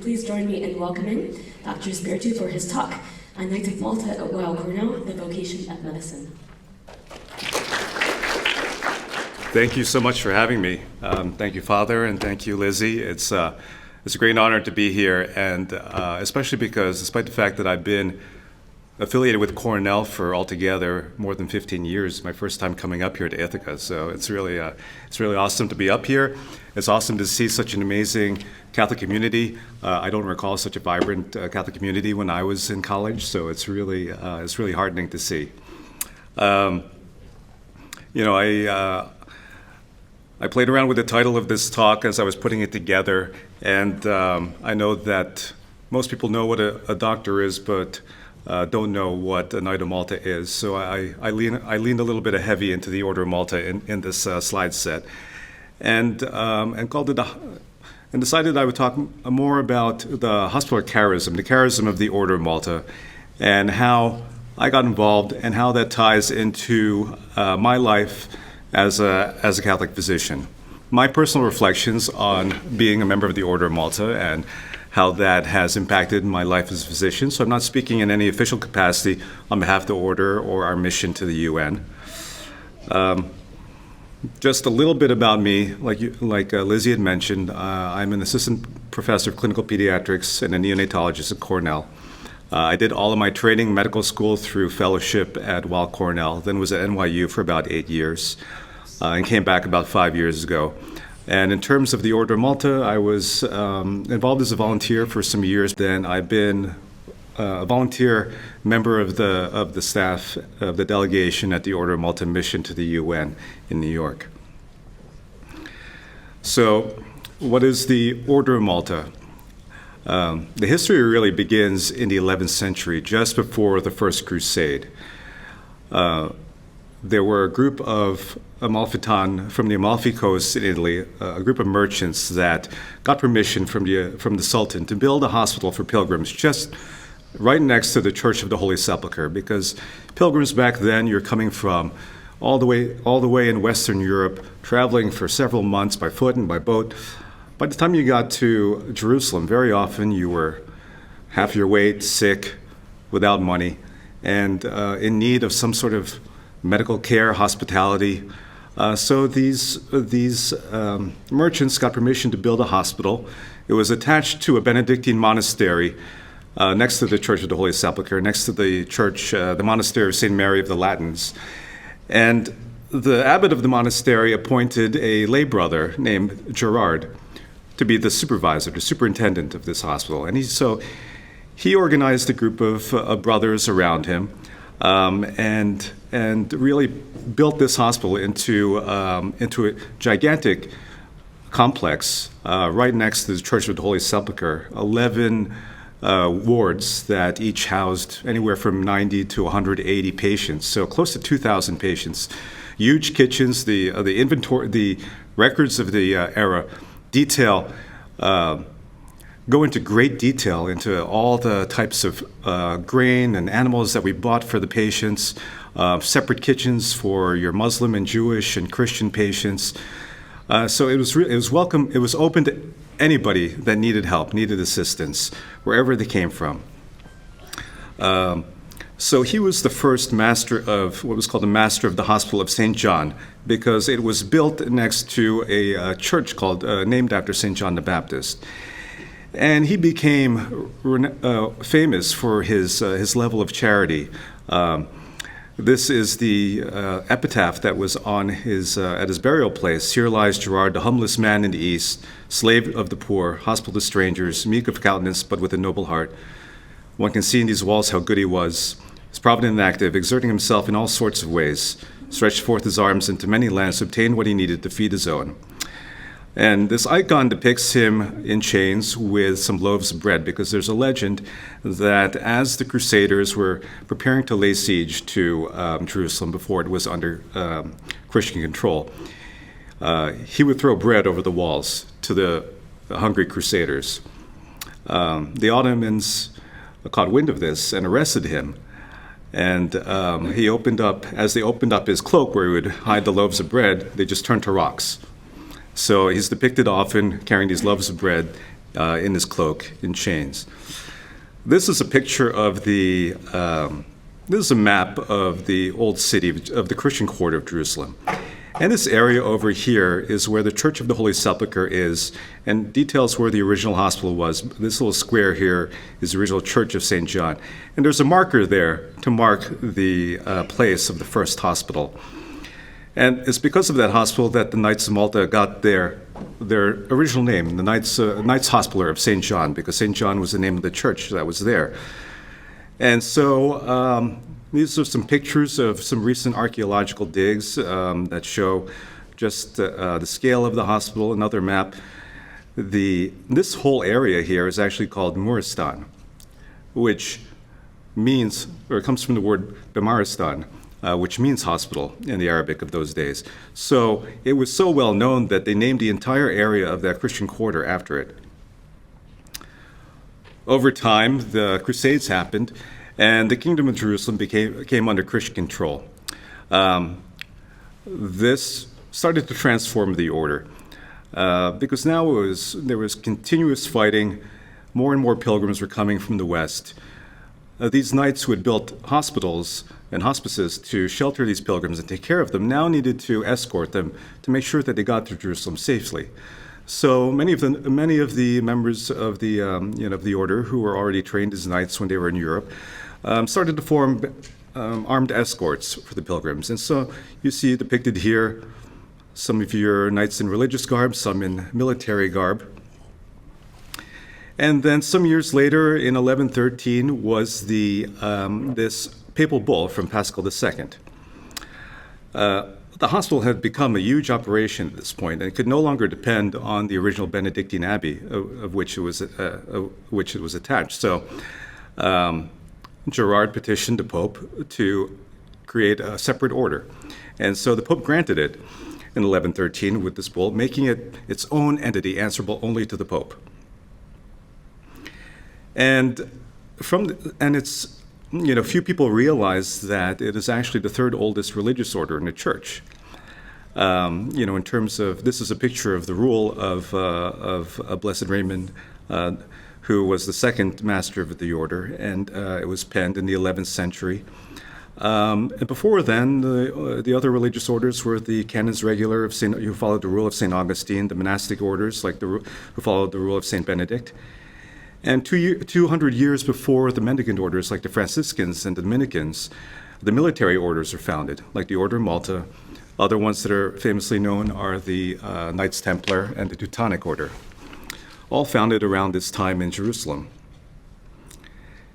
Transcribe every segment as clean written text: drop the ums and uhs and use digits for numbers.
Please join me in welcoming Dr. Espiritu for his talk on Knights of Malta at Weill, Cornell, the Vocation of Medicine. Thank you so much for having me. Thank you, Father, and thank you, Lizzie. It's a great honor to be here, and especially because, despite the fact that I've been affiliated with Cornell for altogether more than 15 years, my first time coming up here to Ithaca. So it's really awesome to be up here. It's awesome to see such an amazing Catholic community. I don't recall such a vibrant Catholic community when I was in college, so it's really heartening to see. I played around with the title of this talk as I was putting it together, and I know that most people know what a doctor is, but don't know what a Knight of Malta is. So I leaned a little bit heavy into the Order of Malta in this slide set, and called it and decided I would talk more about the hospital charism, the charism of the Order of Malta, and how I got involved and how that ties into my life as a Catholic physician. My personal reflections on being a member of the Order of Malta and how that has impacted my life as a physician. So I'm not speaking in any official capacity on behalf of the Order or our mission to the UN. Just a little bit about me, like Lizzie had mentioned, I'm an assistant professor of clinical pediatrics and a neonatologist at Cornell. I did all of my training in medical school through fellowship at Weill Cornell, then was at NYU for about 8 years, and came back about 5 years ago. And in terms of the Order of Malta, I was involved as a volunteer for some years. Then I've been a volunteer member of the staff of the delegation at the Order of Malta mission to the UN in New York. So, what is the Order of Malta? The history really begins in the 11th century, just before the First Crusade. There were a group of Amalfitan from the Amalfi Coast in Italy, a group of merchants that got permission from the Sultan to build a hospital for pilgrims just right next to the Church of the Holy Sepulchre, because pilgrims back then, you're coming from all the way in Western Europe, traveling for several months by foot and by boat. By the time you got to Jerusalem, very often you were half your weight, sick, without money, and in need of some sort of medical care, hospitality. So these merchants got permission to build a hospital. It was attached to a Benedictine monastery next to the Church of the Holy Sepulchre, next to the church, the monastery of St. Mary of the Latins. And the abbot of the monastery appointed a lay brother named Gerard to be the supervisor, the superintendent of this hospital. And he organized a group of brothers around him, and really built this hospital into a gigantic complex right next to the Church of the Holy Sepulchre, 11 wards that each housed anywhere from 90 to 180 patients, so close to 2,000 patients. Huge kitchens, the inventory, the records of the era go into great detail into all the types of grain and animals that we bought for the patients, separate kitchens for your Muslim and Jewish and Christian patients. So it was welcome. It was open to anybody that needed help, needed assistance, wherever they came from. So he was the first master of what was called the Master of the Hospital of St. John, because it was built next to a church named after St. John the Baptist. And he became famous for his level of charity. This is the epitaph that was on at his burial place. Here lies Gerard, the humblest man in the East, slave of the poor, hospitable to strangers, meek of countenance, but with a noble heart. One can see in these walls how good he was. He's provident and active, exerting himself in all sorts of ways, stretched forth his arms into many lands to obtain what he needed to feed his own. And this icon depicts him in chains with some loaves of bread, because there's a legend that as the Crusaders were preparing to lay siege to Jerusalem before it was under Christian control, he would throw bread over the walls to the hungry Crusaders. The Ottomans caught wind of this and arrested him. And as they opened up his cloak where he would hide the loaves of bread, they just turned to rocks. So he's depicted often carrying these loaves of bread in his cloak, in chains. This is a picture of this is a map of the old city, of the Christian quarter of Jerusalem. And this area over here is where the Church of the Holy Sepulchre is, and details where the original hospital was. This little square here is the original Church of St. John. And there's a marker there to mark the place of the first hospital. And it's because of that hospital that the Knights of Malta got their original name, the Knights Hospitaller of St. John, because St. John was the name of the church that was there. And so these are some pictures of some recent archaeological digs that show just the scale of the hospital. Another map. This whole area here is actually called Muristan, which means, or it comes from the word Bemaristan, which means hospital in the Arabic of those days. So it was so well known that they named the entire area of that Christian quarter after it. Over time, the Crusades happened, and the Kingdom of Jerusalem came under Christian control. This started to transform the order, because now there was continuous fighting. More and more pilgrims were coming from the west. These knights who had built hospitals and hospices to shelter these pilgrims and take care of them now needed to escort them to make sure that they got to Jerusalem safely. So many of the members of the order who were already trained as knights when they were in Europe started to form armed escorts for the pilgrims. And so you see depicted here some of your knights in religious garb, some in military garb. And then some years later, in 1113, was this papal bull from Paschal II. The hospital had become a huge operation at this point, and it could no longer depend on the original Benedictine abbey of which it was attached. So Gerard petitioned the Pope to create a separate order, and so the Pope granted it in 1113 with this bull, making it its own entity, answerable only to the Pope. And it's, few people realize that it is actually the third oldest religious order in the church. In terms of, this is a picture of the rule of Blessed Raymond, who was the second master of the order, and it was penned in the 11th century. And before then, the other religious orders were the canons regular who followed the rule of St. Augustine, the monastic orders who followed the rule of St. Benedict. And 200 years before the mendicant orders, like the Franciscans and the Dominicans, the military orders are founded, like the Order of Malta. Other ones that are famously known are the Knights Templar and the Teutonic Order, all founded around this time in Jerusalem.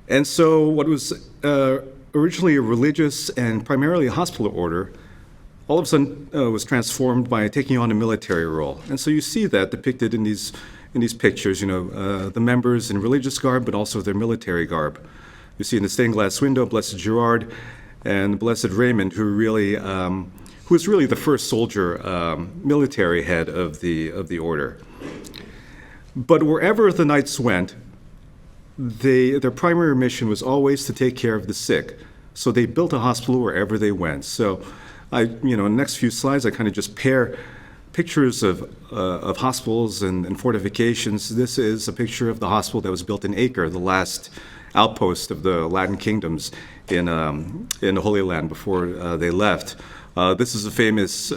And so what was originally a religious and primarily a hospital order, all of a sudden was transformed by taking on a military role. And so you see that depicted in these pictures, the members in religious garb, but also their military garb. You see in the stained glass window, Blessed Gerard and Blessed Raymond, who was really the first soldier, military head of the order. But wherever the knights went, their primary mission was always to take care of the sick. So they built a hospital wherever they went. So in the next few slides, I kind of just pair pictures of hospitals and fortifications. This is a picture of the hospital that was built in Acre, the last outpost of the Latin kingdoms in the Holy Land before they left. This is a famous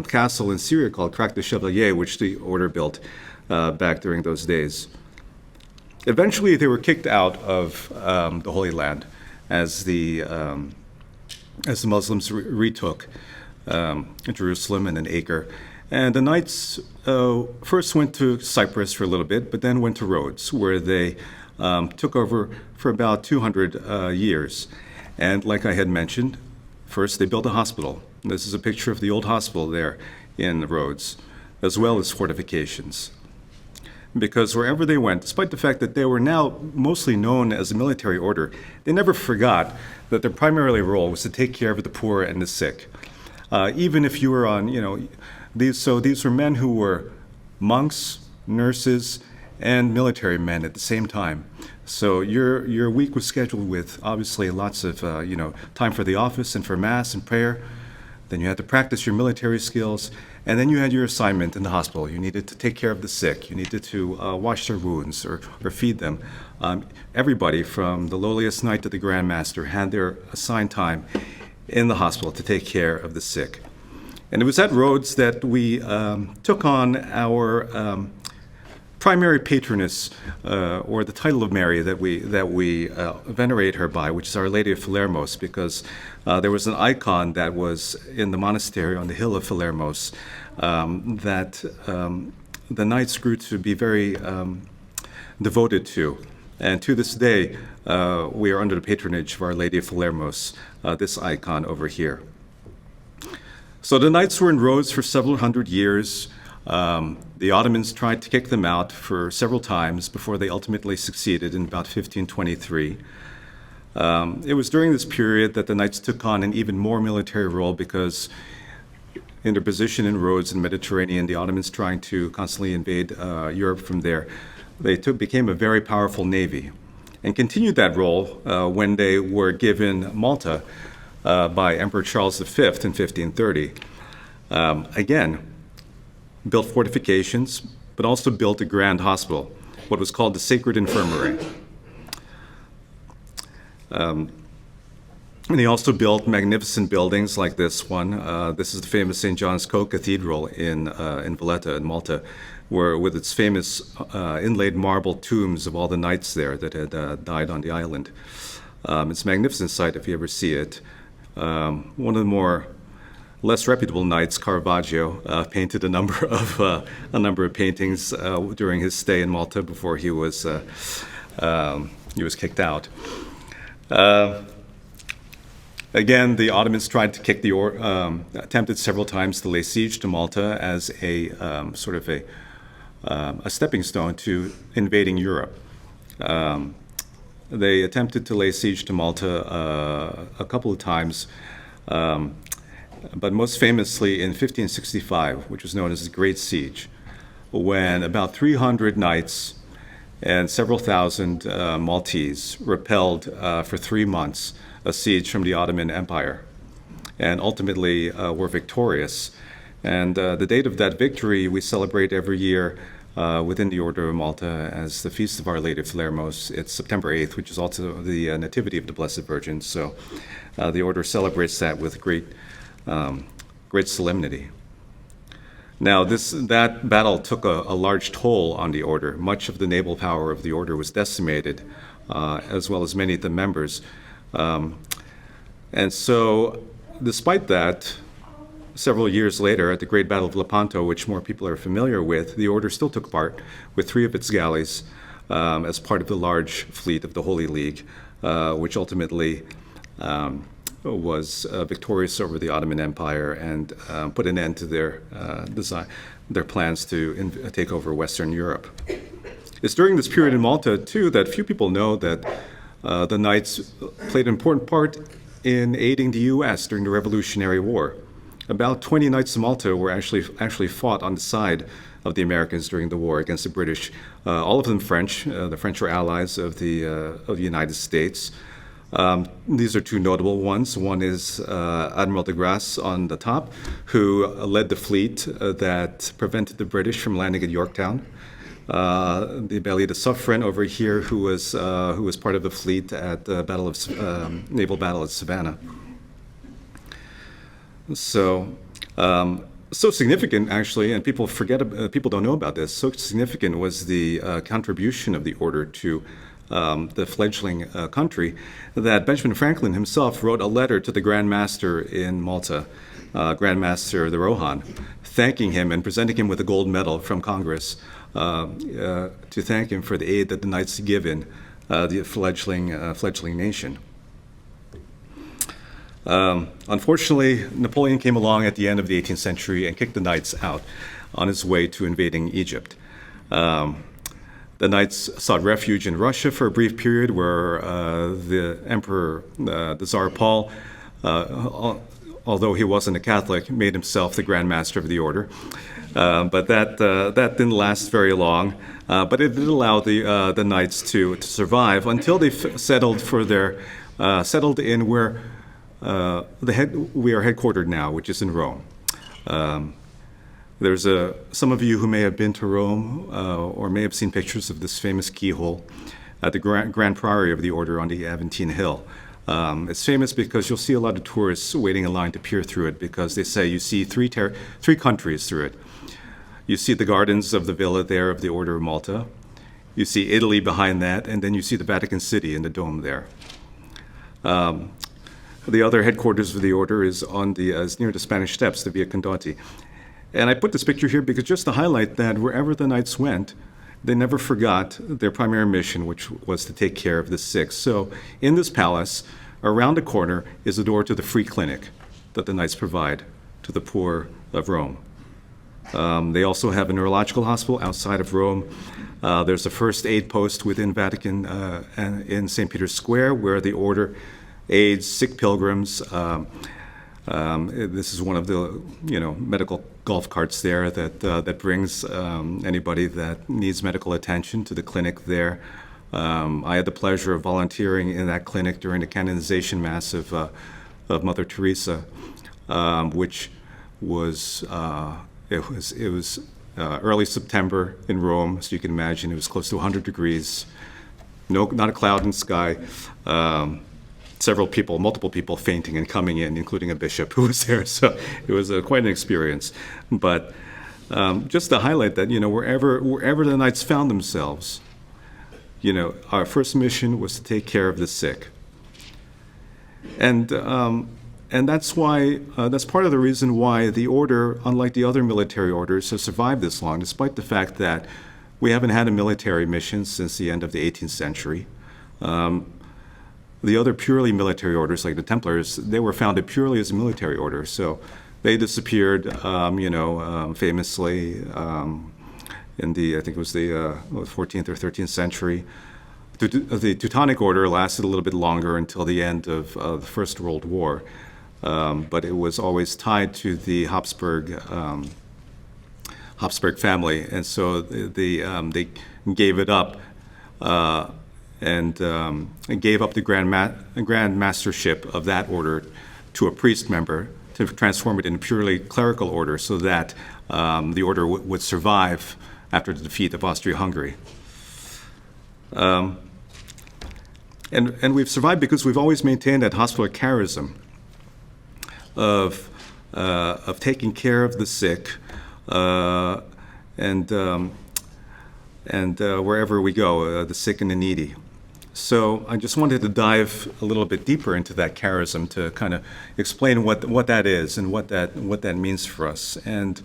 castle in Syria called Crac de Chevalier, which the order built back during those days. Eventually, they were kicked out of the Holy Land as the Muslims retook Jerusalem and then Acre. And the knights first went to Cyprus for a little bit, but then went to Rhodes, where they took over for about 200 years. And like I had mentioned, first they built a hospital. This is a picture of the old hospital there in Rhodes, as well as fortifications. Because wherever they went, despite the fact that they were now mostly known as a military order, they never forgot that their primary role was to take care of the poor and the sick. Even if you were on, these were men who were monks, nurses, and military men at the same time. So your week was scheduled with obviously lots of time for the office and for mass and prayer, Then you had to practice your military skills, and then you had your assignment in the hospital. You needed to take care of the sick. You needed to wash their wounds or feed them. Everybody, from the lowliest knight to the Grand Master, had their assigned time in the hospital to take care of the sick. And it was at Rhodes that we took on our primary patroness, or the title of Mary that we venerate her by, which is Our Lady of Philermos, because there was an icon that was in the monastery on the hill of Philermos that the knights grew to be very devoted to. And to this day, we are under the patronage of Our Lady of Philermos, this icon over here. So the knights were in Rhodes for several hundred years. The Ottomans tried to kick them out for several times before they ultimately succeeded in about 1523. It was during this period that the knights took on an even more military role because in their position in Rhodes and the Mediterranean, the Ottomans trying to constantly invade Europe from there, they became a very powerful navy and continued that role when they were given Malta by Emperor Charles V in 1530. Again, built fortifications, but also built a grand hospital, what was called the Sacred Infirmary. And he also built magnificent buildings like this one. This is the famous St. John's Co-Cathedral in Valletta in Malta, where with its famous inlaid marble tombs of all the knights there that had died on the island. It's a magnificent sight if you ever see it. One of the more less reputable knights, Caravaggio, painted a number of paintings during his stay in Malta before he was kicked out. Again, the Ottomans tried to kick attempted several times to lay siege to Malta as a sort of a stepping stone to invading Europe. They attempted to lay siege to Malta a couple of times. But most famously in 1565, which was known as the Great Siege, when about 300 knights and several thousand Maltese repelled for 3 months a siege from the Ottoman Empire, and ultimately were victorious. And the date of that victory we celebrate every year within the Order of Malta as the Feast of Our Lady of Philermos. It's September 8th, which is also the Nativity of the Blessed Virgin. So the Order celebrates that with great solemnity. Now, that battle took a large toll on the Order. Much of the naval power of the Order was decimated, as well as many of the members. And so, despite that, several years later, at the Great Battle of Lepanto, which more people are familiar with, the Order still took part with 3 of its galleys as part of the large fleet of the Holy League, which ultimately was victorious over the Ottoman Empire and put an end to their plans to take over Western Europe. It's during this period in Malta, too, that few people know that the Knights played an important part in aiding the U.S. during the Revolutionary War. About 20 Knights of Malta were actually fought on the side of the Americans during the war against the British. All of them French. The French were allies of the United States. These are 2 notable ones. One is Admiral de Grasse on the top, who led the fleet that prevented the British from landing at Yorktown. The Baillie de Suffren over here, who was part of the fleet at the naval battle at Savannah. So significant, actually, and people don't know about this. So significant was the contribution of the Order to the fledgling country that Benjamin Franklin himself wrote a letter to the Grand Master in Malta, Grand Master de Rohan, thanking him and presenting him with a gold medal from Congress to thank him for the aid that the Knights had given the fledgling nation. Unfortunately, Napoleon came along at the end of the 18th century and kicked the Knights out on his way to invading Egypt. The Knights sought refuge in Russia for a brief period where the Emperor, the Tsar Paul, although he wasn't a Catholic, made himself the Grand Master of the Order. But that didn't last very long. But it did allow the Knights to survive until they settled in where we are headquartered now, which is in Rome. There's some of you who may have been to Rome or may have seen pictures of this famous keyhole at the Grand Priory of the Order on the Aventine Hill. It's famous because you'll see a lot of tourists waiting in line to peer through it, because they say you see three countries through it. You see the gardens of the villa there of the Order of Malta. You see Italy behind that, and then you see the Vatican City and the dome there. The other headquarters of the order is is near the Spanish Steps, the Via Condotti. And I put this picture here because just to highlight that wherever the Knights went, they never forgot their primary mission, which was to take care of the sick. So in this palace, around the corner is the door to the free clinic that the Knights provide to the poor of Rome. They also have a neurological hospital outside of Rome. There's a first aid post within Vatican in St. Peter's Square, where the order aids sick pilgrims. This is one of the medical golf carts there that brings anybody that needs medical attention to the clinic there. I had the pleasure of volunteering in that clinic during the canonization mass of Mother Teresa, which was early September in Rome, so you can imagine it was close to 100 degrees, not a cloud in the sky. Multiple people fainting and coming in, including a bishop who was there. So it was quite an experience. But just to highlight that, wherever the Knights found themselves, our first mission was to take care of the sick. And that's why that's part of the reason why the order, unlike the other military orders, has survived this long, despite the fact that we haven't had a military mission since the end of the 18th century. The other purely military orders, like the Templars, they were founded purely as a military order. So they disappeared, famously in I think it was the 14th or 13th century. The Teutonic Order lasted a little bit longer until the end of the First World War, but it was always tied to the Habsburg family, and so they gave it up. And gave up the grand mastership of that order to a priest member to transform it into a purely clerical order, so that the order would survive after the defeat of Austria-Hungary. And we've survived because we've always maintained that hospital charism of taking care of the sick, and wherever we go, the sick and the needy. So I just wanted to dive a little bit deeper into that charism to kind of explain what that is and what that means for us. And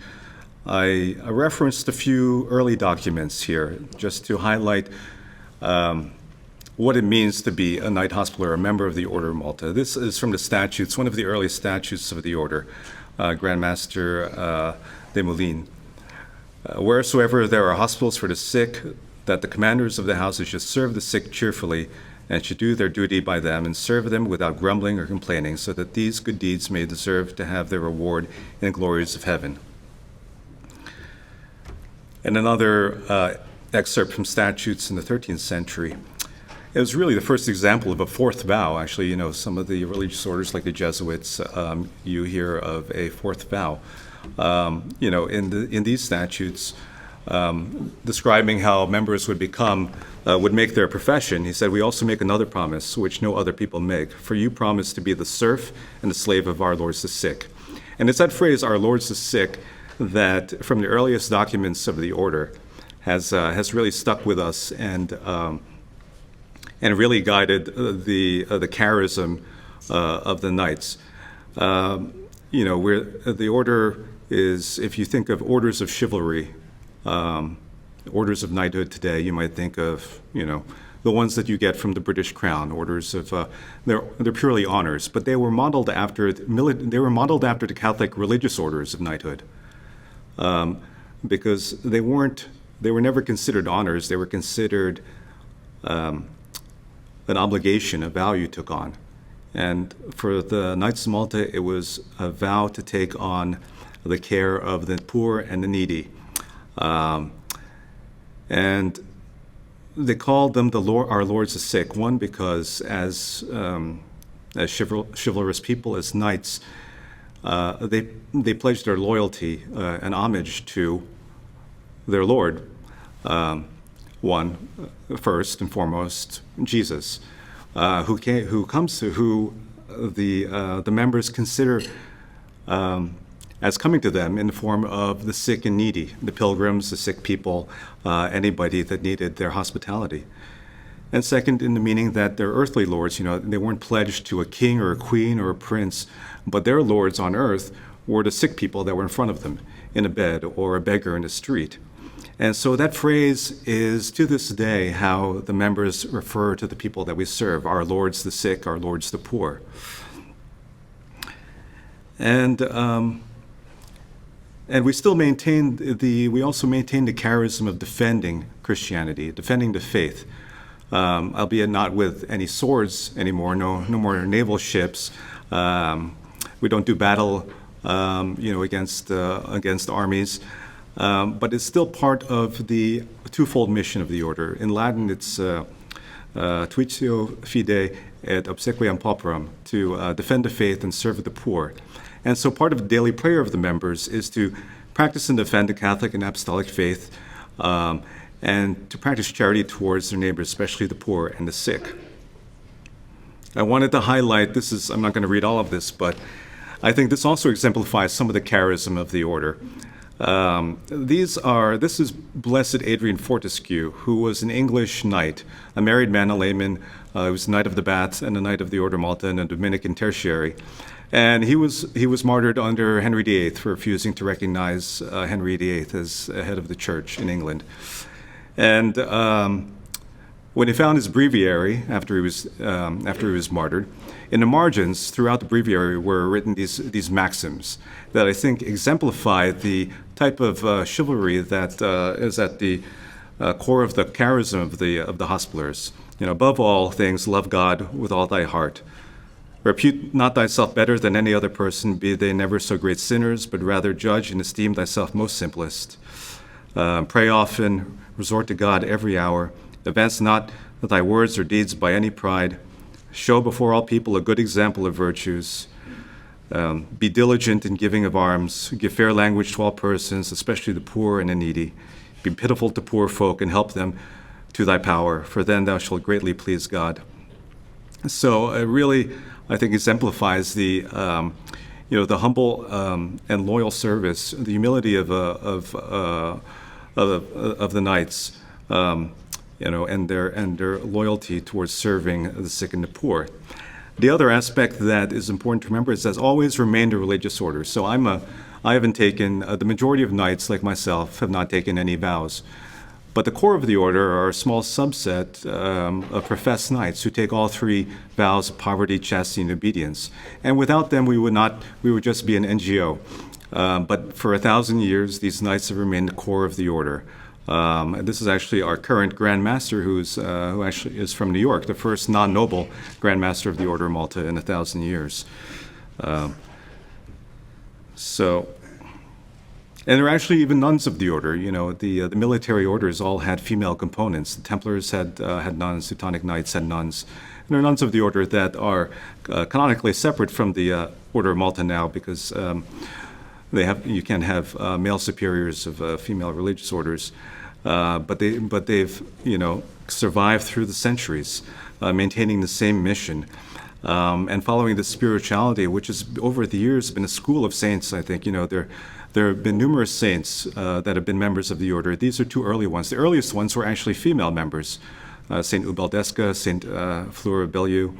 I referenced a few early documents here just to highlight what it means to be a Knight Hospitaller, a member of the Order of Malta. This is from the statutes, one of the early statutes of the order, Grand Master de Lumine. Wheresoever there are hospitals for the sick, that the commanders of the houses should serve the sick cheerfully, and should do their duty by them, and serve them without grumbling or complaining, so that these good deeds may deserve to have their reward in the glories of heaven. And another excerpt from statutes in the 13th century. It was really the first example of a fourth vow. Actually, some of the religious orders, like the Jesuits, you hear of a fourth vow. In these statutes, describing how members would make their profession, he said, "We also make another promise, which no other people make. For you promise to be the serf and the slave of our lords the sick." And it's that phrase, "our lords the sick," that from the earliest documents of the order has really stuck with us and really guided the charism of the Knights. Where the order is, if you think of orders of chivalry, orders of knighthood today, you might think of, the ones that you get from the British Crown, orders of, they're purely honors, but they were modeled after the Catholic religious orders of knighthood, because they were never considered honors. They were considered an obligation, a vow you took on. And for the Knights of Malta, it was a vow to take on the care of the poor and the needy. And they called them our lords the sick. One, because as as chivalrous people, as knights, they pledged their loyalty and homage to their Lord. One, first and foremost, Jesus, who the members consider as coming to them in the form of the sick and needy, the pilgrims, the sick people, anybody that needed their hospitality. And second, in the meaning that their earthly lords, they weren't pledged to a king or a queen or a prince, but their lords on earth were the sick people that were in front of them in a bed or a beggar in the street. And so that phrase is, to this day, how the members refer to the people that we serve, our lords the sick, our lords the poor. And we still maintain we also maintain the charism of defending Christianity, defending the faith, albeit not with any swords anymore, no more naval ships. We don't do battle, against armies. But it's still part of the twofold mission of the order. In Latin, it's tuitio fide et obsequiam pauperum, to defend the faith and serve the poor. And so part of the daily prayer of the members is to practice and defend the Catholic and Apostolic faith, and to practice charity towards their neighbors, especially the poor and the sick. I wanted to highlight, I'm not going to read all of this, but I think this also exemplifies some of the charism of the order. This is Blessed Adrian Fortescue, who was an English knight, a married man, a layman. He was a Knight of the Bath and a Knight of the Order Malta and a Dominican Tertiary. And he was martyred under Henry VIII for refusing to recognize Henry VIII as head of the church in England. And when he found his breviary after he was martyred, in the margins throughout the breviary were written these maxims that I think exemplify the type of chivalry that is at the core of the charism of the Hospitallers. Above all things, love God with all thy heart. Repute not thyself better than any other person, be they never so great sinners, but rather judge and esteem thyself most simplest. Pray often, resort to God every hour. Advance not thy words or deeds by any pride. Show before all people a good example of virtues. Be diligent in giving of alms. Give fair language to all persons, especially the poor and the needy. Be pitiful to poor folk and help them to thy power, for then thou shalt greatly please God. So it really, I think, exemplifies the humble and loyal service, the humility of the knights, and their loyalty towards serving the sick and the poor. The other aspect that is important to remember is that always remained a religious order. So I haven't taken, the majority of knights like myself have not taken any vows. But the core of the order are a small subset of professed knights who take all three vows of poverty, chastity, and obedience. And without them, we would just be an NGO. But for 1,000 years, these knights have remained the core of the order. And this is actually our current Grand Master, who actually is from New York, the first non-noble Grand Master of the Order of Malta in 1,000 years. And there are actually even nuns of the order. The military orders all had female components. The Templars had nuns, Teutonic Knights had nuns. And there are nuns of the order that are canonically separate from the Order of Malta now, because you can have male superiors of female religious orders, but they've survived through the centuries, maintaining the same mission. And following the spirituality, which has over the years been a school of saints. I think there have been numerous saints that have been members of the order. These are two early ones. The earliest ones were actually female members, Saint Ubaldeska, Saint Fleur of Belleau,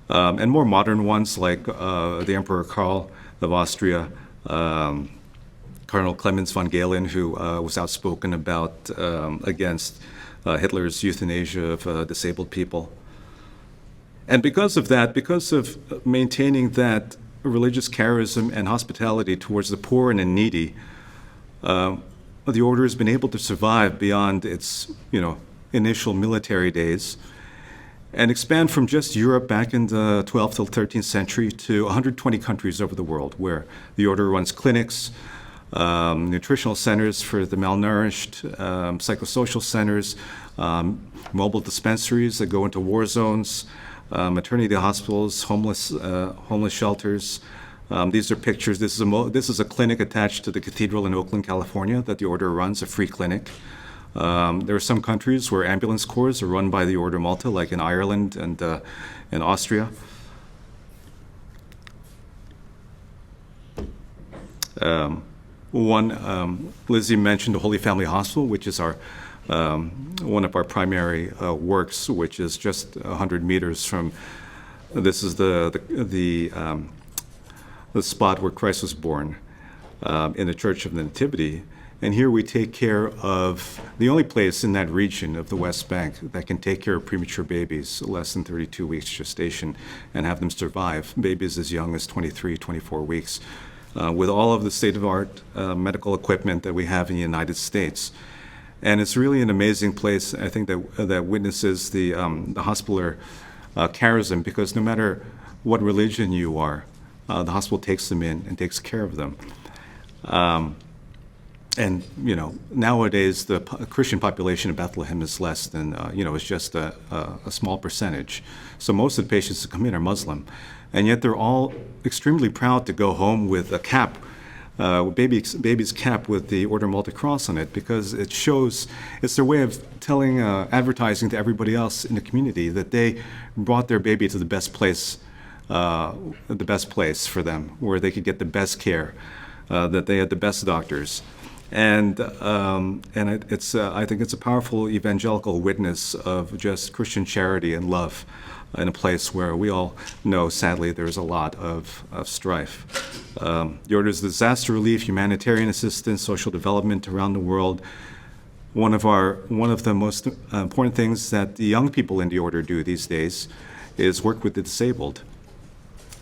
and more modern ones like the Emperor Karl of Austria, Cardinal Clemens von Galen, who was outspoken against Hitler's euthanasia of disabled people. And because of that, because of maintaining that religious charism and hospitality towards the poor and the needy, the order has been able to survive beyond its, initial military days and expand from just Europe back in the 12th to 13th century to 120 countries over the world, where the order runs clinics, nutritional centers for the malnourished, psychosocial centers, mobile dispensaries that go into war zones, maternity hospitals, homeless shelters. These are pictures. This is a clinic attached to the cathedral in Oakland, California, that the order runs, a free clinic. There are some countries where ambulance corps are run by the Order Malta, like in Ireland and in Austria. Lizzie mentioned the Holy Family Hospital, which is our one of our primary works, which is just 100 meters from. This is the spot where Christ was born in the Church of the Nativity. And here we take care of the only place in that region of the West Bank that can take care of premature babies, less than 32 weeks gestation, and have them survive, babies as young as 23, 24 weeks, with all of the state-of-the-art medical equipment that we have in the United States. And it's really an amazing place, I think, that witnesses the hospitaler charism, because no matter what religion you are, the hospital takes them in and takes care of them. And, nowadays the Christian population of Bethlehem is less than, it's just a small percentage. So most of the patients that come in are Muslim. And yet they're all extremely proud to go home with a cap, baby's cap with the Order Malta cross on it, because it shows, it's their way of telling, advertising to everybody else in the community that they brought their baby to the best place for them, where they could get the best care, that they had the best doctors. And it's I think it's a powerful evangelical witness of just Christian charity and love in a place where we all know, sadly, there's a lot of strife. The Order's disaster relief, humanitarian assistance, social development around the world. One of the most important things that the young people in the Order do these days is work with the disabled.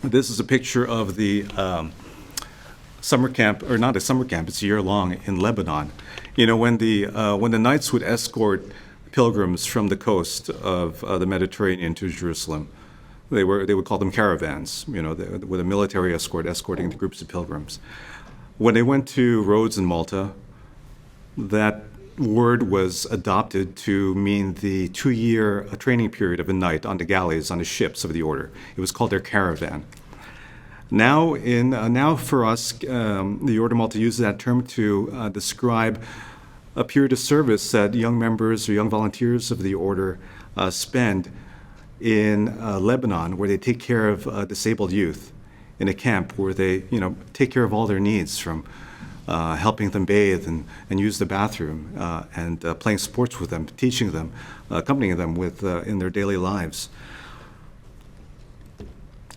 This is a picture of the summer camp, or not a summer camp, it's a year-long in Lebanon. When the Knights would escort pilgrims from the coast of the Mediterranean to Jerusalem, they would call them caravans, with a military escorting the groups of pilgrims. When they went to Rhodes and Malta, that word was adopted to mean the 2-year training period of a knight on the galleys, on the ships of the Order. It was called their caravan. Now for us, the Order Malta uses that term to describe a period of service that young members or young volunteers of the Order spend in Lebanon, where they take care of disabled youth in a camp where they take care of all their needs, from helping them bathe and use the bathroom, and playing sports with them, teaching them, accompanying them with in their daily lives.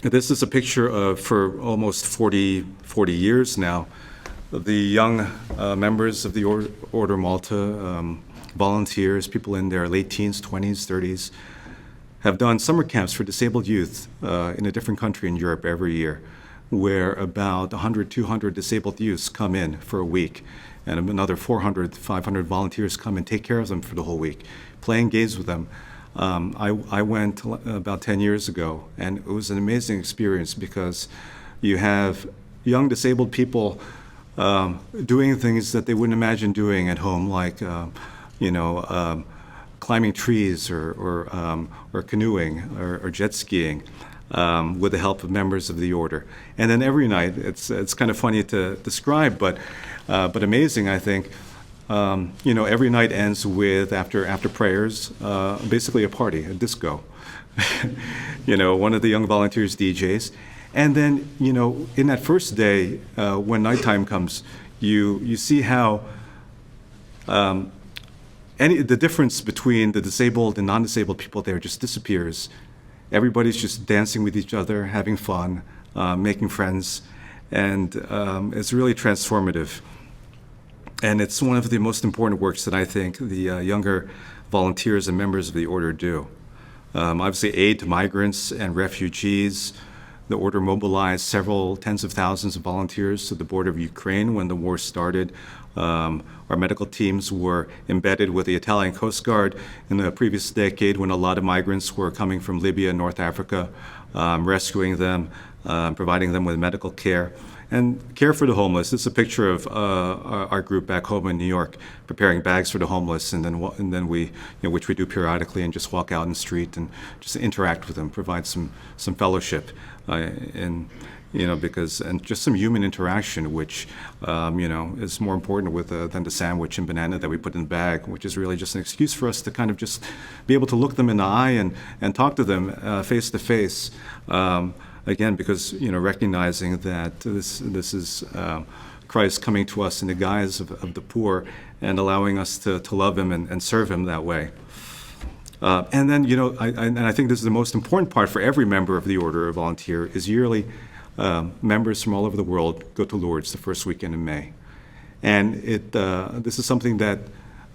This is a picture of, for almost 40 years now, the young members of the Order Malta, volunteers, people in their late teens, 20s, 30s, have done summer camps for disabled youth in a different country in Europe every year, where about 100, 200 disabled youths come in for a week, and another 400, 500 volunteers come and take care of them for the whole week, playing games with them. I went about 10 years ago, and it was an amazing experience, because you have young disabled people doing things that they wouldn't imagine doing at home, like climbing trees or canoeing or jet skiing, with the help of members of the Order. And then every night, it's kind of funny to describe, but amazing, I think. Every night ends with, after prayers, basically a party, a disco. One of the young volunteers DJs. And then, in that first day, when nighttime comes, you see how the difference between the disabled and non-disabled people there just disappears. Everybody's just dancing with each other, having fun, making friends, and it's really transformative. And it's one of the most important works that I think the younger volunteers and members of the Order do. Obviously, aid to migrants and refugees. The Order mobilized several tens of thousands of volunteers to the border of Ukraine when the war started. Our medical teams were embedded with the Italian Coast Guard in the previous decade, when a lot of migrants were coming from Libya and North Africa, rescuing them, providing them with medical care. and care for the homeless. This is a picture of our group back home in New York, preparing bags for the homeless, and then we, which we do periodically, and just walk out in the street and just interact with them, provide some fellowship, and because and just some human interaction, which is more important than the sandwich and banana that we put in the bag, which is really just an excuse for us to kind of just be able to look them in the eye and talk to them face to face. Again, because recognizing that this is Christ coming to us in the guise of the poor and allowing us to love Him and serve Him that way. And then I think this is the most important part for every member of the order or volunteer is yearly members from all over the world go to Lourdes the first weekend in May, and this is something that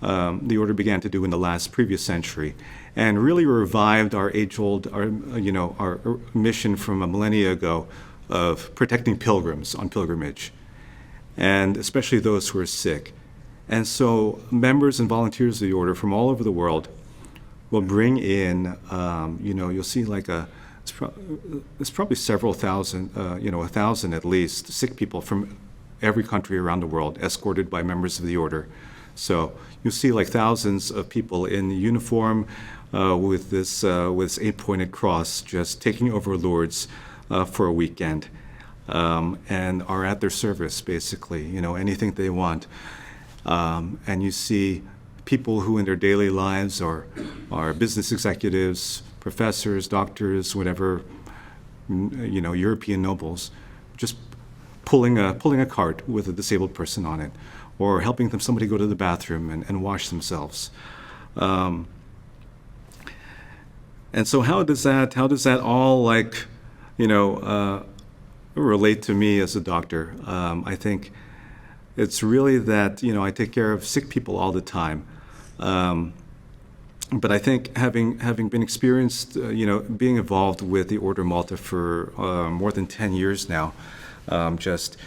the order began to do in the previous century, and really revived our age-old, our mission from a millennia ago of protecting pilgrims on pilgrimage, and especially those who are sick. And so members and volunteers of the order from all over the world will bring in, you'll see it's probably several thousand, 1,000 at least, sick people from every country around the world, escorted by members of the order. So you'll see thousands of people in uniform with this 8-pointed cross, just taking over Lourdes for a weekend, and are at their service, basically, anything they want. And you see people who in their daily lives are business executives, professors, doctors, whatever, European nobles, just pulling a cart with a disabled person on it, or helping somebody go to the bathroom and wash themselves. And so how does that all relate to me as a doctor? I think it's really that I take care of sick people all the time. But I think having been experienced, being involved with the Order Malta for more than 10 years now, just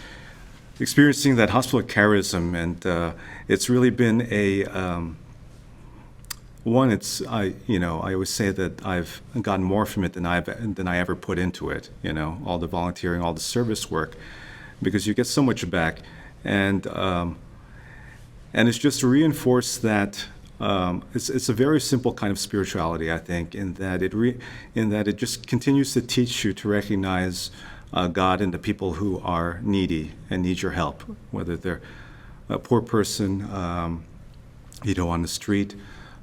experiencing that hospital charism, and it's really been I always say that I've gotten more from it than I ever put into it. All the volunteering, all the service work, because you get so much back, and it's just to reinforce that. It's a very simple kind of spirituality, I think, in that it just continues to teach you to recognize God in the people who are needy and need your help, whether they're a poor person, on the street,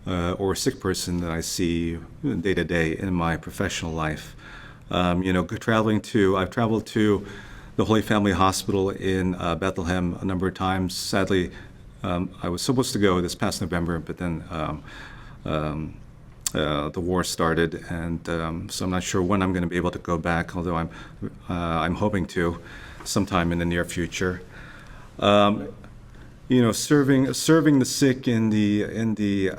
or a sick person that I see day to day in my professional life. I've traveled to the Holy Family Hospital in Bethlehem a number of times. Sadly, I was supposed to go this past November, but then the war started, and so I'm not sure when I'm going to be able to go back. Although I'm hoping to, sometime in the near future. Serving the sick in the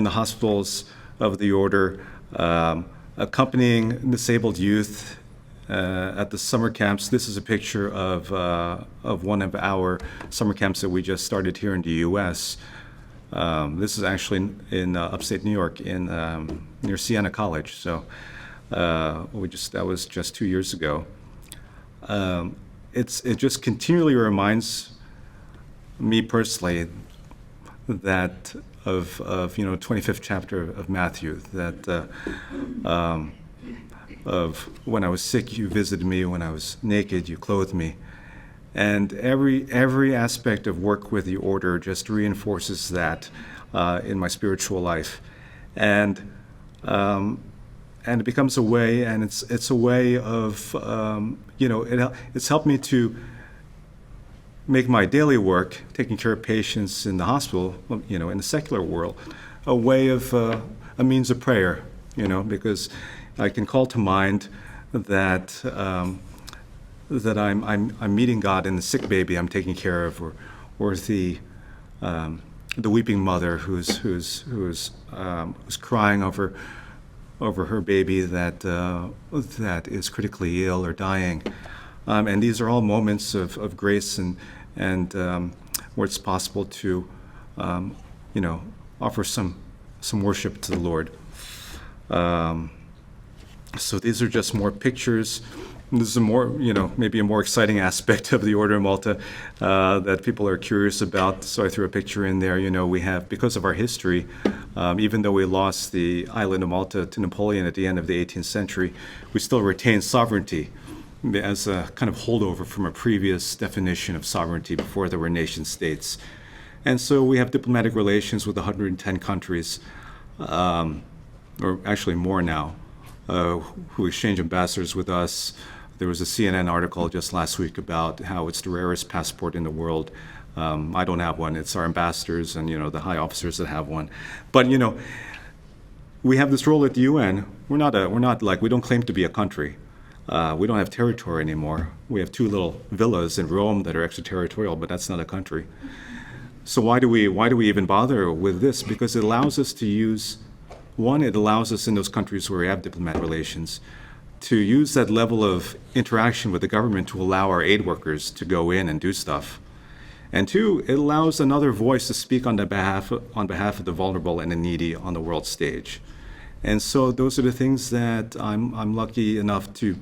hospitals of the order, accompanying disabled youth. At the summer camps. This is a picture of one of our summer camps that we just started here in the U.S. This is actually in upstate New York, near Siena College. So that was just 2 years ago. It just continually reminds me personally that of 25th chapter of Matthew, that. Of when I was sick, you visited me. When I was naked, you clothed me. And every aspect of work with the order just reinforces that in my spiritual life, and it becomes a way, and it's a way of it's helped me to make my daily work, taking care of patients in the hospital, in the secular world, a way of a means of prayer, because I can call to mind that I'm meeting God in the sick baby I'm taking care of, or the weeping mother who's crying over her baby that is critically ill or dying, and these are all moments of grace and where it's possible to offer some worship to the Lord. So these are just more pictures this is a more, maybe a more exciting aspect of the Order of Malta that people are curious about. So I threw a picture in there. We have, because of our history, even though we lost the island of Malta to Napoleon at the end of the 18th century, we still retain sovereignty as a kind of holdover from a previous definition of sovereignty before there were nation states. And so we have diplomatic relations with 110 countries, or actually more now, who exchange ambassadors with us. There was a CNN article just last week about how it's the rarest passport in the world. I don't have one. It's our ambassadors and, the high officers that have one. But, we have this role at the UN. We don't claim to be a country. We don't have territory anymore. We have 2 little villas in Rome that are extraterritorial, but that's not a country. So why do we even bother with this? Because it allows us to use, it allows us in those countries where we have diplomatic relations to use that level of interaction with the government to allow our aid workers to go in and do stuff. And 2, it allows another voice to speak on behalf of the vulnerable and the needy on the world stage. And so those are the things that I'm lucky enough to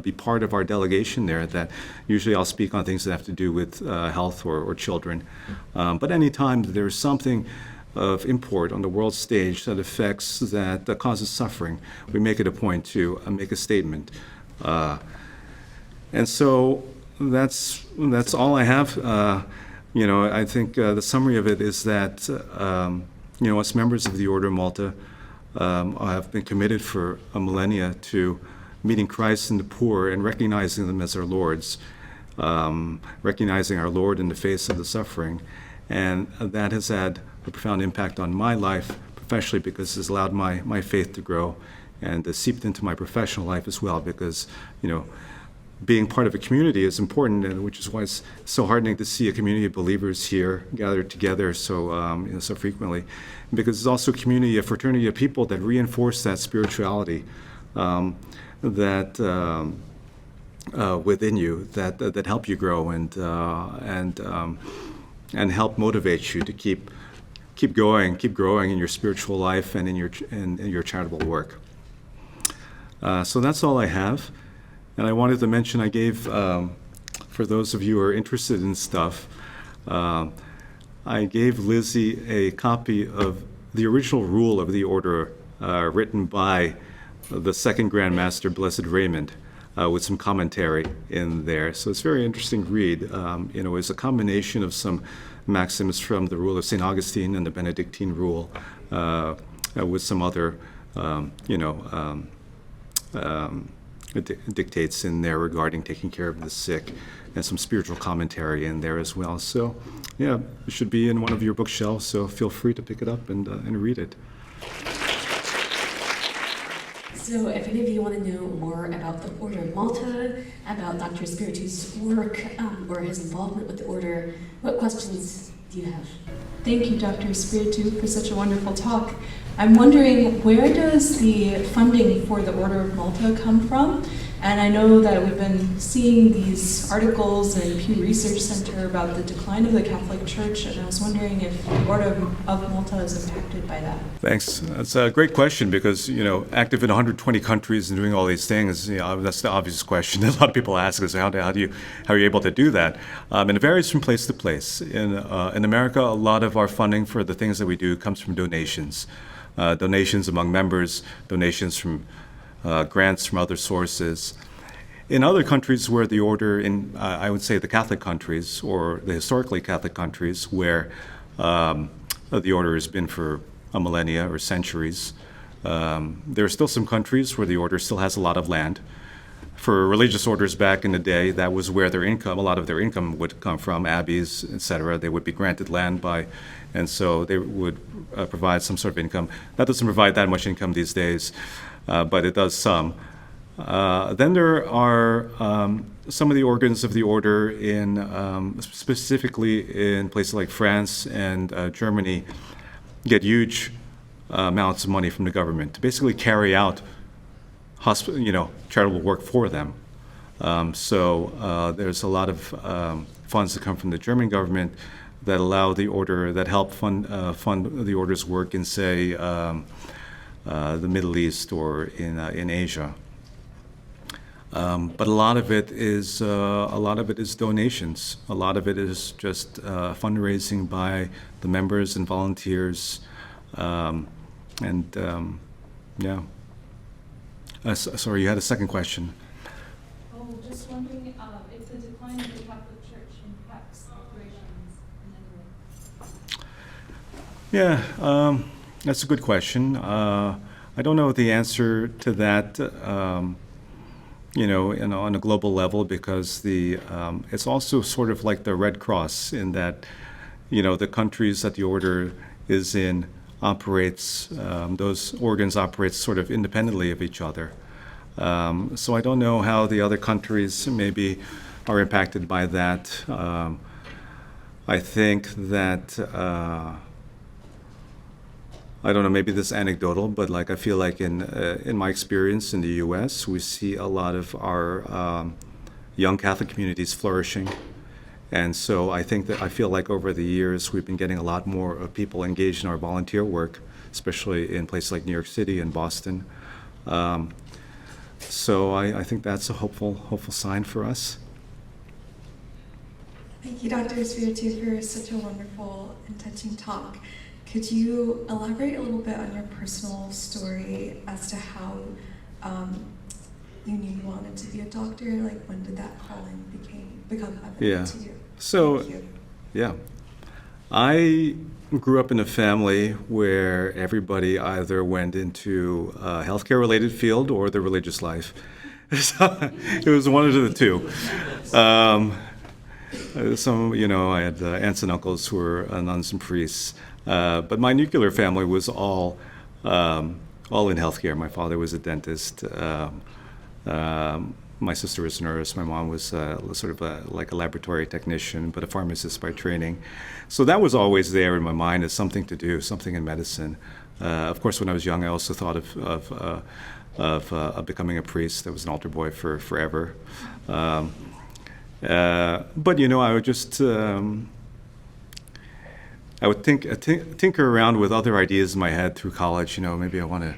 be part of our delegation there, that usually I'll speak on things that have to do with health or children. But anytime there's something of import on the world stage that causes suffering, we make it a point to make a statement. And so that's all I have. I think the summary of it is that, as members of the Order of Malta, have been committed for a millennia to meeting Christ and the poor and recognizing them as our lords, recognizing our Lord in the face of the suffering. And that has had a profound impact on my life professionally, because it's allowed my faith to grow, and seeped into my professional life as well, because, being part of a community is important, and which is why it's so heartening to see a community of believers here gathered together so frequently, because it's also a community, a fraternity of people that reinforce that spirituality within you, that help you grow and help motivate you to keep growing in your spiritual life and in your charitable work. So that's all I have. And I wanted to mention, I gave, for those of you who are interested in stuff, I gave Lizzie a copy of the original rule of the order written by the second Grand Master, Blessed Raymond, with some commentary in there. So it's a very interesting read. It's a combination of some maxims from the rule of St. Augustine and the Benedictine rule, with some other, dictates in there regarding taking care of the sick, and some spiritual commentary in there as well. So, it should be in one of your bookshelves, so feel free to pick it up and read it. So if any of you want to know more about the Order of Malta, about Dr. Espiritu's work, or his involvement with the Order, what questions do you have? Thank you, Dr. Espiritu, for such a wonderful talk. I'm wondering, where does the funding for the Order of Malta come from? And I know that we've been seeing these articles in Pew Research Center about the decline of the Catholic Church, and I was wondering if the Order of Malta is impacted by that. Thanks. That's a great question, because, active in 120 countries and doing all these things, that's the obvious question that a lot of people ask is, how are you able to do that? And it varies from place to place. In America, a lot of our funding for the things that we do comes from donations. Donations among members, donations from grants from other sources. In other countries where the order, I would say the Catholic countries, or the historically Catholic countries, where the order has been for a millennia or centuries, there are still some countries where the order still has a lot of land. For religious orders back in the day, that was where a lot of their income would come from, abbeys, etc. They would be granted land and so they would provide some sort of income. That doesn't provide that much income these days, but it does some. Then there are some of the organs of the order specifically in places like France and Germany, get huge amounts of money from the government to basically carry out charitable work for them. So there's a lot of funds that come from the German government that allow the order, that help fund the order's work in, say, the Middle East or in Asia. But a lot of it is donations. A lot of it is just fundraising by the members and volunteers, yeah. Sorry, you had a second question. Oh, just wondering if the decline of the Catholic Church impacts operations in any way. Yeah, that's a good question. I don't know the answer to that. On a global level, because it's also sort of like the Red Cross in that, the countries that the order is in those organs operate sort of independently of each other. So I don't know how the other countries maybe are impacted by that. I think that, I don't know, maybe this is anecdotal, but I feel like in my experience in the U.S., we see a lot of our young Catholic communities flourishing. And so I feel like over the years, we've been getting a lot more of people engaged in our volunteer work, especially in places like New York City and Boston. So I think that's a hopeful sign for us. Thank you, Dr. Espiritu, for such a wonderful and touching talk. Could you elaborate a little bit on your personal story as to how you knew you wanted to be a doctor? Like, when did that calling become evident to you? So, yeah. I grew up in a family where everybody either went into a healthcare-related field or the religious life. So it was one of the two. I had aunts and uncles who were nuns and priests. But my nuclear family was all in healthcare. My father was a dentist. My sister was a nurse. My mom was sort of like a laboratory technician, but a pharmacist by training. So that was always there in my mind as something to do, something in medicine. Of course, when I was young, I also thought of becoming a priest. I was an altar boy for forever. But I would just I would tinker around with other ideas in my head through college. Maybe I want to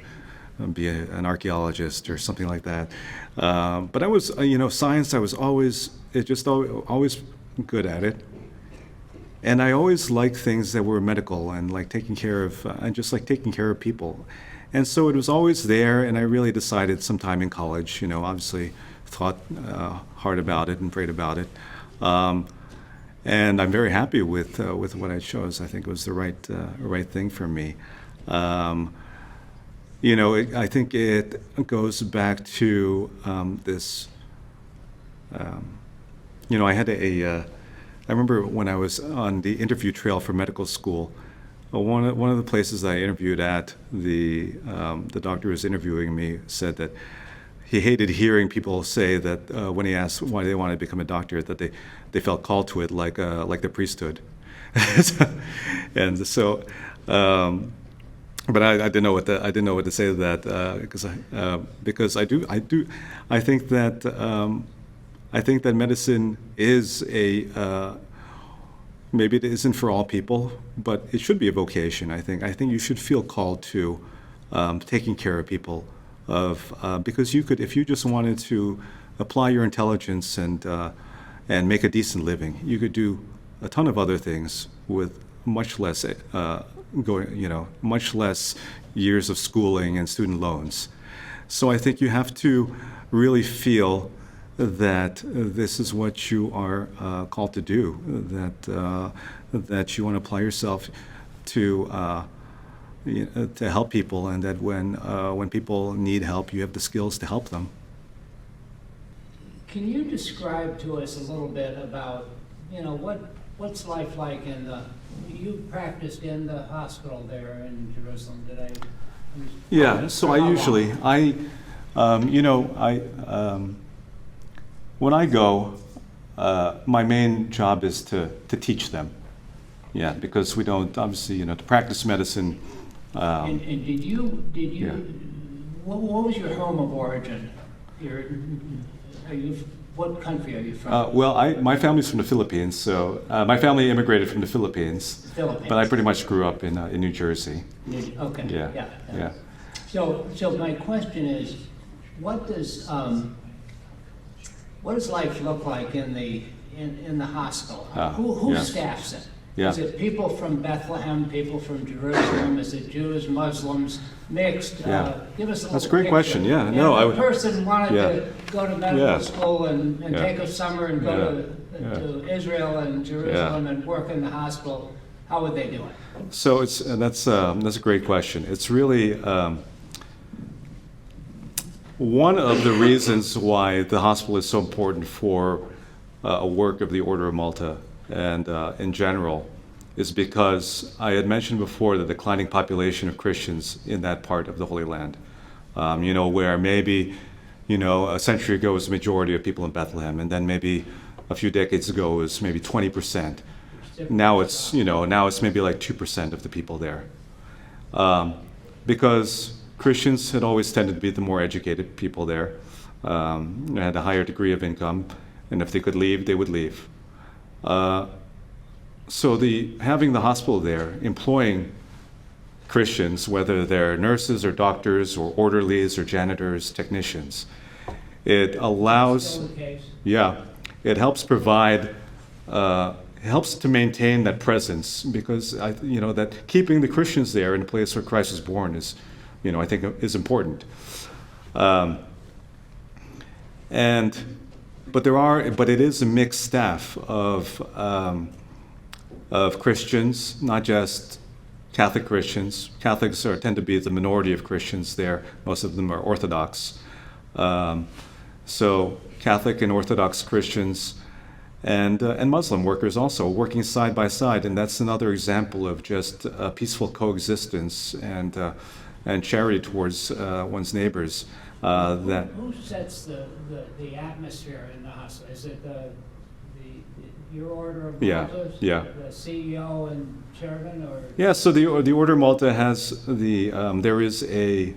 be an archaeologist or something like that. But I was, science. I was always good at it, and I always liked things that were medical and taking care of people. And so it was always there. And I really decided sometime in college. Obviously thought hard about it and prayed about it. And I'm very happy with what I chose. I think it was the right thing for me. I think it goes back to this. I remember when I was on the interview trail for medical school. One of the places I interviewed at, the doctor who was interviewing me said that he hated hearing people say that when he asked why they wanted to become a doctor, that they felt called to it like the priesthood. And so, but I didn't know what to say to that because I think that medicine is maybe it isn't for all people, but it should be a vocation. I think you should feel called to taking care of people. Because you could, if you just wanted to apply your intelligence and make a decent living, you could do a ton of other things with much less much less years of schooling and student loans. So I think you have to really feel that this is what you are called to do. That you want to apply yourself to help people, and that when people need help, you have the skills to help them. Can you describe to us a little bit about, what's life like you practiced in the hospital there in Jerusalem, did I? Yeah, so when I go, my main job is to teach them. Yeah, because we don't, obviously, to practice medicine. And did you? Yeah. What was your home of origin? What country are you from? My family's from the Philippines, so my family immigrated from the Philippines. But I pretty much grew up in New Jersey. Okay. Yeah. So my question is, what does what does life look like in the hospital? Who yeah. staffs it? Yeah. Is it people from Bethlehem, people from Jerusalem? Is it Jews, Muslims, mixed? Yeah. Give us a little That's a great picture. question, yeah. And No, I the would- person wanted Yeah. to go to medical Yeah. school and Yeah. take a summer and go to Israel and Jerusalem and work in the hospital. How would they do it? So that's a great question. It's really one of the reasons why the hospital is so important for a work of the Order of Malta and in general is because I had mentioned before the declining population of Christians in that part of the Holy Land. Where maybe, a century ago was the majority of people in Bethlehem, and then maybe a few decades ago it was maybe 20%. Now it's maybe like 2% of the people there. Because Christians had always tended to be the more educated people there, had a higher degree of income, and if they could leave, they would leave. So having the hospital there, employing Christians, whether they're nurses or doctors or orderlies or janitors, technicians, it allows, Still the case? yeah, it helps provide, helps to maintain that presence because that keeping the Christians there in a place where Christ was born is, I think is important. But it is a mixed staff of Christians, not just Catholic Christians. Catholics tend to be the minority of Christians there. Most of them are Orthodox. So Catholic and Orthodox Christians and Muslim workers also working side by side, and that's another example of just peaceful coexistence and charity towards one's neighbors. Who sets the atmosphere in the hospital? Is it your Order of Malta? Yeah. The CEO and chairman, or? Yeah. So the Order of Malta has there is a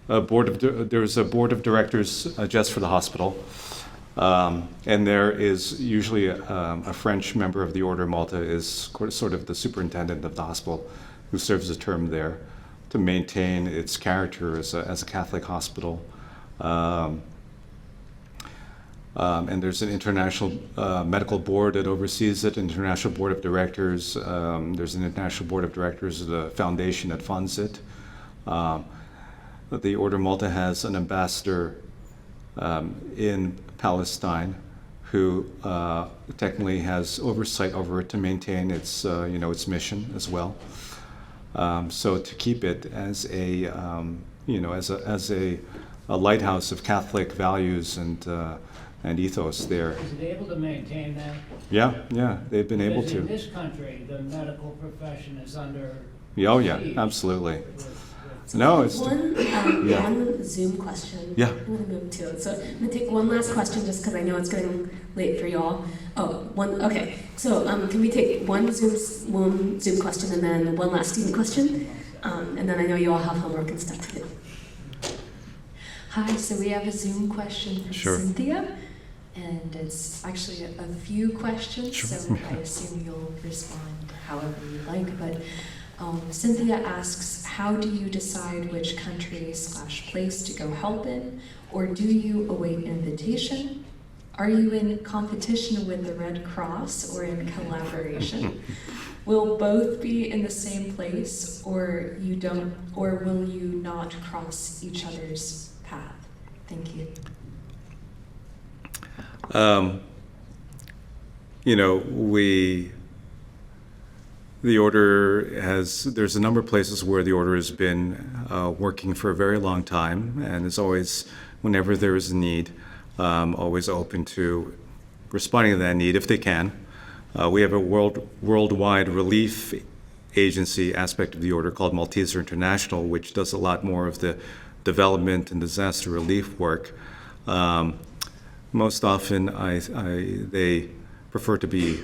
board of directors just for the hospital, and there is usually a French member of the Order of Malta is sort of the superintendent of the hospital, who serves a term there to maintain its character as a Catholic hospital. And there's an international medical board that oversees it, an international board of directors. There's an international board of directors of the foundation that funds it. The Order of Malta has an ambassador in Palestine who technically has oversight over it to maintain its mission as well. So to keep it as a lighthouse of Catholic values and ethos there. Is it able to maintain that? Yeah, they've been able Because to. in this country, the medical profession is under Oh yeah, siege absolutely. with No, it's One Zoom question. Yeah. I'm going to move to it. So I'm going to take one last question just because I know it's getting late for y'all. Okay. So can we take one Zoom question and then one last student question? And then I know you all have homework and stuff to do. Hi, so we have a Zoom question from Sure. Cynthia, and it's actually a few questions, Sure. so I assume you'll respond however you like, but Cynthia asks, how do you decide which country/place to go help in, or do you await invitation? Are you in competition with the Red Cross or in collaboration? Will both be in the same place, or will you not cross each other's path? Thank you. The order there's a number of places where the order has been working for a very long time and is always, whenever there is a need, always open to responding to that need if they can. We have a worldwide relief agency aspect of the order called Malteser International, which does a lot more of the development and disaster relief work. Most often, they prefer to be,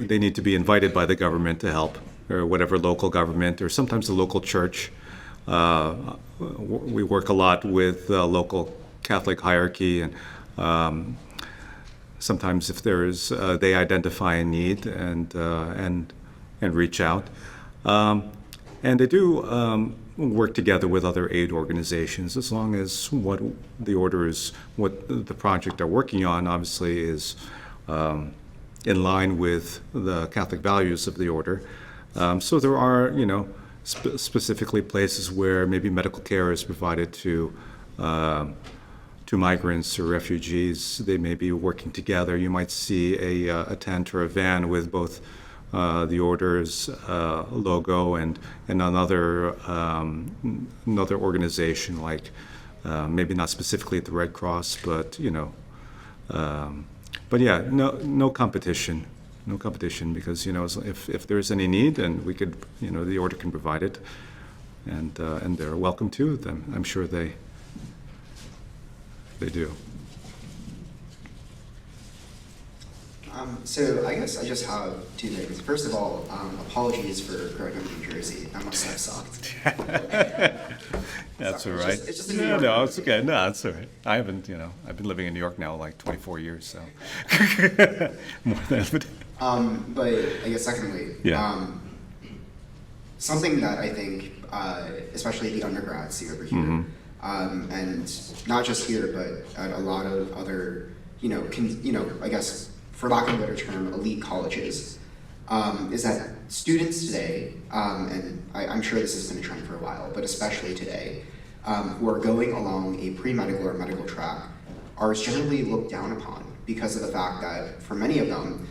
they need to be invited by the government to help, or whatever local government, or sometimes the local church. We work a lot with local Catholic hierarchy, and sometimes if there is, they identify a need and reach out. And they do work together with other aid organizations, as long as what the project are working on, obviously is in line with the Catholic values of the order. So there are, specifically places where maybe medical care is provided to migrants or refugees. They may be working together. You might see a tent or a van with both the order's logo and another organization, like maybe not specifically the Red Cross, but but yeah, no competition, because if there's any need, then we could, the order can provide it, and they're welcome to them. I'm sure they do. So I guess I just have two things. First of all, apologies for growing up in New Jersey. I must have sucked. That's all Sorry, right. It's just a New York No, it's okay. No, it's all right. I haven't, I've been living in New York now like 24 years, so. More than but But I guess secondly, Yeah. Something that I think, especially the undergrads see over here, Mm-hmm. and not just here, but at a lot of other, I guess, for lack of a better term, elite colleges, is that students today, and I'm sure this has been a trend for a while, but especially today, who are going along a pre-medical or medical track are generally looked down upon because of the fact that for many of them,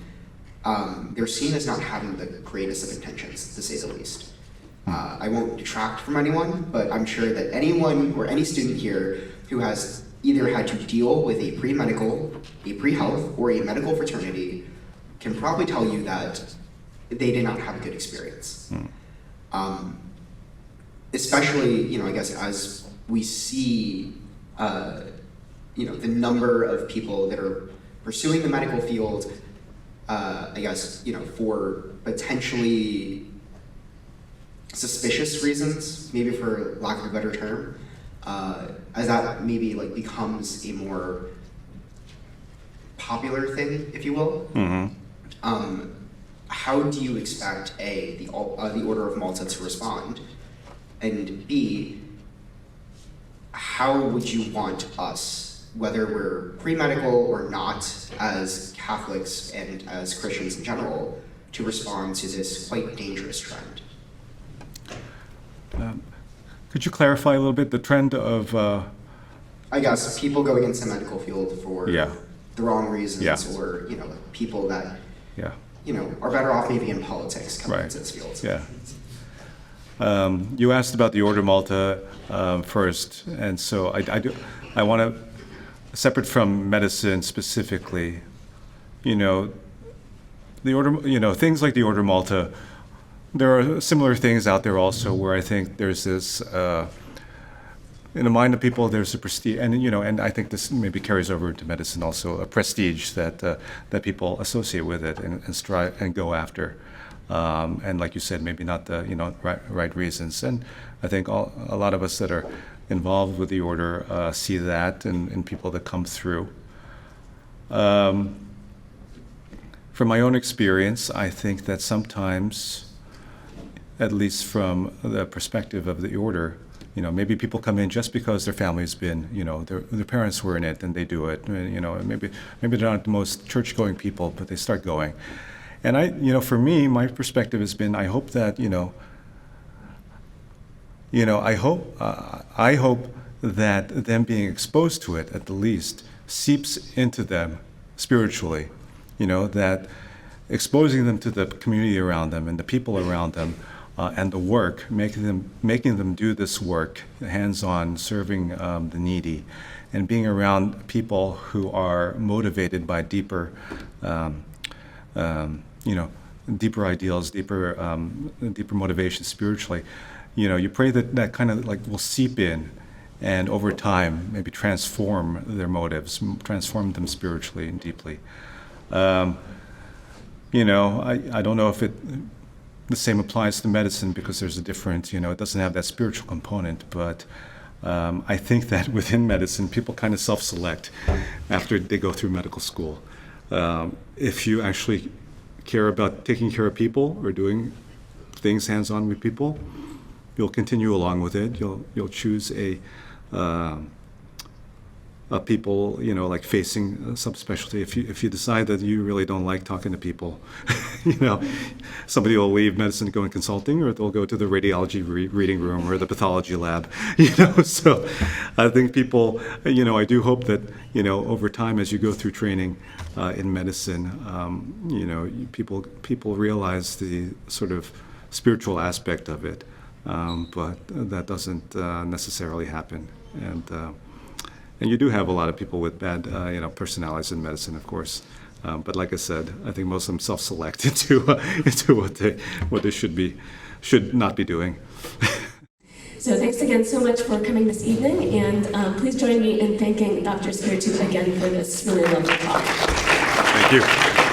they're seen as not having the greatest of intentions, to say the least. I won't detract from anyone, but I'm sure that anyone or any student here who has either had to deal with a pre-medical, a pre-health, or a medical fraternity can probably tell you that they did not have a good experience. Especially, I guess as we see, the number of people that are pursuing the medical field, I guess, for potentially suspicious reasons, maybe for lack of a better term, as that maybe becomes a more popular thing, if you will. Mm-hmm. How do you expect the Order of Malta to respond, and B, how would you want us, whether we're pre-medical or not, as Catholics and as Christians in general, to respond to this quite dangerous trend? Could you clarify a little bit the trend of? I guess people going into the medical field for the wrong reasons, or people that are better off maybe in politics coming into this field. Yeah. You asked about the Order of Malta first, and so I want to, separate from medicine specifically, the order, things like the Order of Malta. There are similar things out there also where I think there's this, in the mind of people, there's a prestige, and I think this maybe carries over into medicine also, a prestige that people associate with it and strive and go after. And like you said, maybe not the right reasons. And I think a lot of us that are involved with the order see that in people that come through. From my own experience, I think that sometimes, at least from the perspective of the order, maybe people come in just because their family's been, their parents were in it and they do it. Maybe they're not the most church-going people, but they start going. And for me, my perspective has been, I hope that, I hope that them being exposed to it, at the least, seeps into them spiritually. That exposing them to the community around them and the people around them, and the work, making them do this work, hands-on, serving the needy, and being around people who are motivated by deeper ideals, deeper motivation spiritually. You pray that kind of will seep in, and over time maybe transform their motives, transform them spiritually and deeply. I don't know if the same applies to medicine, because there's a different, it doesn't have that spiritual component, but I think that within medicine, people kind of self-select after they go through medical school. If you actually care about taking care of people or doing things hands-on with people, you'll continue along with it. You'll choose a people, you know, like facing subspecialty. If you decide that you really don't like talking to people, you know, somebody will leave medicine to go in consulting, or they'll go to the radiology reading room or the pathology lab, you know. So I think people, you know, I do hope that, you know, over time as you go through training in medicine, you know, people realize the sort of spiritual aspect of it, but that doesn't necessarily happen. And you do have a lot of people with bad, you know, personalities in medicine, of course. But like I said, I think most of them self-select into what they should not be doing. So thanks again so much for coming this evening, and please join me in thanking Dr. Espiritu again for this really lovely talk. Thank you.